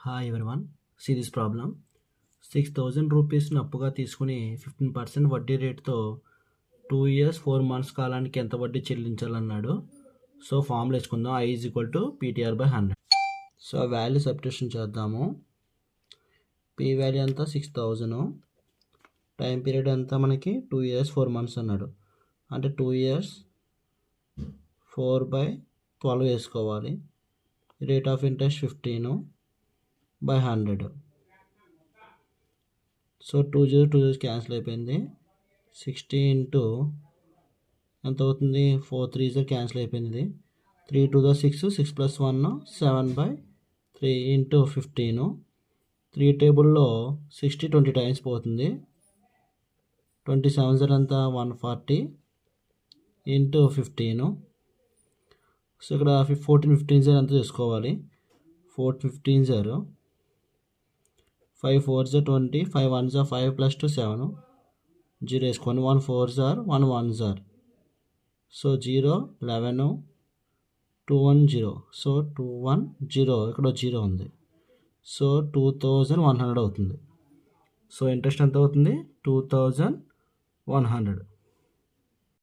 Hi everyone, see this problem. 6,000 రూపీస్ని అప్పుగా తీసుకుని 15% వడ్డీ రేటుతో 2 years 4 months కాలానికి ఎంత వడ్డీ చెల్లించాలన్నాడు. సో ఫార్ములా వేసుకుందాం. I is equal to PTR/100. So value substitution చేద్దాము. పీ వాల్యూ ఎంత 6,000, టైం పీరియడ్ ఎంత మనకి 2 years 4 months అన్నాడు. అంటే 2 years 4/12 వేసుకోవాలి. Rate of interest 15/100. So 2 0 cancel అయిపోయింది. 60 ఇంటూ ఎంత అవుతుంది, 4 3 క్యాన్సిల్ అయిపోయింది. 3 2 6, 6 + 1 7/3 ఇంటూ 15. 3 టేబుల్లో 60 20 టైమ్స్ పోతుంది. 27 ఎంత 140 ఇంటూ 15. సో ఇక్కడ 14 15 ఎంత చేసుకోవాలి. 4 15 5 4 20, 5 1 5 + 2 7, 0 వేసుకొని 1 4 1 1. సో 0 11 2 1 0. సో 2 1 0, ఇక్కడ 0 ఉంది. సో 2100 అవుతుంది. సో ఇంట్రెస్ట్ ఎంత అవుతుంది, 2100.